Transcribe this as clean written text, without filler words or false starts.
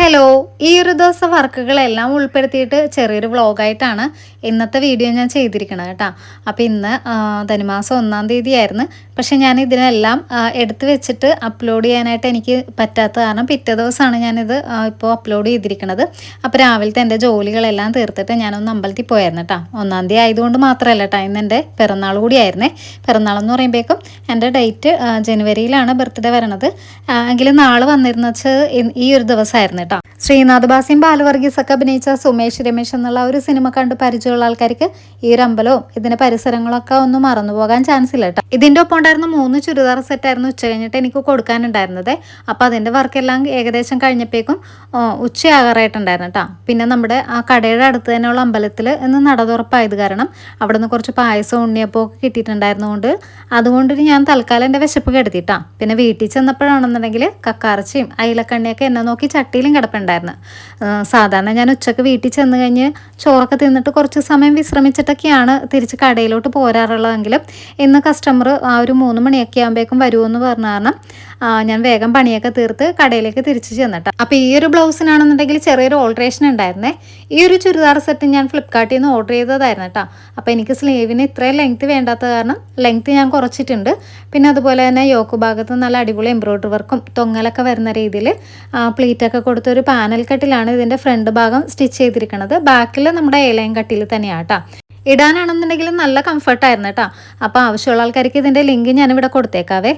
Hello, ഈ ഒരു ദിവസം വർക്കുകളെല്ലാം ഉൾപ്പെടുത്തിയിട്ട് ചെറിയൊരു വ്ളോഗായിട്ടാണ് ഇന്നത്തെ വീഡിയോ ഞാൻ ചെയ്തിരിക്കുന്നത് കേട്ടോ. അപ്പോൾ ഇന്ന് ധനുമാസം 1-ാം തീയതി ആയിരുന്നു. പക്ഷെ ഞാൻ ഇതിനെല്ലാം എടുത്തു വെച്ചിട്ട് അപ്ലോഡ് ചെയ്യാനായിട്ട് എനിക്ക് പറ്റാത്ത കാരണം പിറ്റേ ദിവസമാണ് ഞാനിത് ഇപ്പോൾ അപ്ലോഡ് ചെയ്തിരിക്കുന്നത്. അപ്പോൾ രാവിലത്തെ എൻ്റെ ജോലികളെല്ലാം തീർത്തിട്ട് ഞാനൊന്ന് അമ്പലത്തിൽ പോയായിരുന്നു കേട്ടോ. 1-ാം തീയതി ആയതുകൊണ്ട് മാത്രമല്ല കേട്ടോ, ഇന്ന് എൻ്റെ പിറന്നാൾ കൂടിയായിരുന്നേ. പിറന്നാളെന്ന് പറയുമ്പോഴേക്കും എൻ്റെ ഡേറ്റ് ജനുവരിയിലാണ് ബർത്ത്ഡേ വരണത്. എങ്കിലും നാൾ വന്നിരുന്നത് ഈ ഒരു ദിവസമായിരുന്നു കേട്ടോ. ശ്രീനാഥ് ബാസിയും ബാലവർഗീസൊക്കെ അഭിനയിച്ച സുമേഷ് രമേശ് എന്നുള്ള ഒരു സിനിമ കണ്ട് പരിചയമുള്ള ആൾക്കാർക്ക് ഈ ഒരു അമ്പലവും ഇതിന്റെ പരിസരങ്ങളൊക്കെ ഒന്നും മറന്നു പോകാൻ ചാൻസ് ഇല്ല കേട്ടോ. ഇതിന്റെ ഒപ്പം ഉണ്ടായിരുന്ന 3 ചുരിദാർ സെറ്റായിരുന്നു ഉച്ച കഴിഞ്ഞിട്ട് എനിക്ക് കൊടുക്കാനുണ്ടായിരുന്നത്. അപ്പോൾ അതിന്റെ വർക്കെല്ലാം ഏകദേശം കഴിഞ്ഞപ്പോഴേക്കും ഉച്ചയാകാറായിട്ടുണ്ടായിരുന്നു കേട്ടോ. പിന്നെ നമ്മുടെ ആ കടയുടെ അടുത്ത് തന്നെയുള്ള അമ്പലത്തിൽ ഇന്ന് നട തുറപ്പായത് കാരണം അവിടെ നിന്ന് കുറച്ച് പായസം ഉണ്ണിയപ്പോൾ ഒക്കെ കിട്ടിയിട്ടുണ്ടായിരുന്നതുകൊണ്ട് അതുകൊണ്ട് ഞാൻ തൽക്കാലം എൻ്റെ വിശപ്പ് കെടുത്തിട്ടാ. പിന്നെ വീട്ടിൽ ചെന്നപ്പോഴാണെന്നുണ്ടെങ്കിൽ കക്കാർച്ചയും അയിലക്കണ്ണിയൊക്കെ എന്നെ നോക്കി ചട്ടിയിലും കിടപ്പുണ്ടായിരുന്നു. സാധാരണ ഞാൻ ഉച്ചക്ക് വീട്ടിൽ ചെന്ന് കഴിഞ്ഞ് ചോറൊക്കെ തിന്നിട്ട് കുറച്ച് സമയം വിശ്രമിച്ചിട്ടൊക്കെയാണ് തിരിച്ച് കടയിലോട്ട് പോരാറുള്ളതെങ്കിലും ഇന്ന് കസ്റ്റമർ ആ ഒരു 3 മണിയൊക്കെ ആകുമ്പോഴേക്കും വരുമെന്ന് പറഞ്ഞ കാരണം ഞാൻ വേഗം പണിയൊക്കെ തീർത്ത് കടയിലേക്ക് തിരിച്ച് ചെന്നിട്ടാണ്. അപ്പോൾ ഈ ഒരു ബ്ലൗസിനാണെന്നുണ്ടെങ്കിൽ ചെറിയൊരു ഓൾട്രേഷൻ ഉണ്ടായിരുന്നേ. ഈ ഒരു ചുരിദാർ സെറ്റ് ഞാൻ ഫ്ലിപ്കാർട്ടിൽ നിന്ന് ഓർഡർ ചെയ്തതായിരുന്നു കേട്ടോ. അപ്പോൾ എനിക്ക് സ്ലീവിന് ഇത്രയും ലെങ്ത്ത് വേണ്ടാത്ത കാരണം ലെങ്ത്ത് ഞാൻ കുറച്ചിട്ടുണ്ട്. പിന്നെ അതുപോലെ തന്നെ യോക്ക് ഭാഗത്ത് നല്ല അടിപൊളി എംബ്രോയ്ഡറി വർക്കും തൊങ്ങലൊക്കെ വരുന്ന രീതിയിൽ പ്ലീറ്റൊക്കെ കൊടുത്തൊരു പാനൽ കട്ടിലാണ് ഇതിൻ്റെ ഫ്രണ്ട് ഭാഗം സ്റ്റിച്ച് ചെയ്തിരിക്കുന്നത്. ബാക്കിൽ നമ്മുടെ ഏലയും കട്ടിൽ തന്നെയാണ് കേട്ടോ. ഇടാനാണെന്നുണ്ടെങ്കിലും നല്ല കംഫർട്ടായിരുന്നു കേട്ടോ. അപ്പോൾ ആവശ്യമുള്ള ആൾക്കാർക്ക് ഇതിൻ്റെ ലിങ്ക് ഞാനിവിടെ കൊടുത്തേക്കാവേ.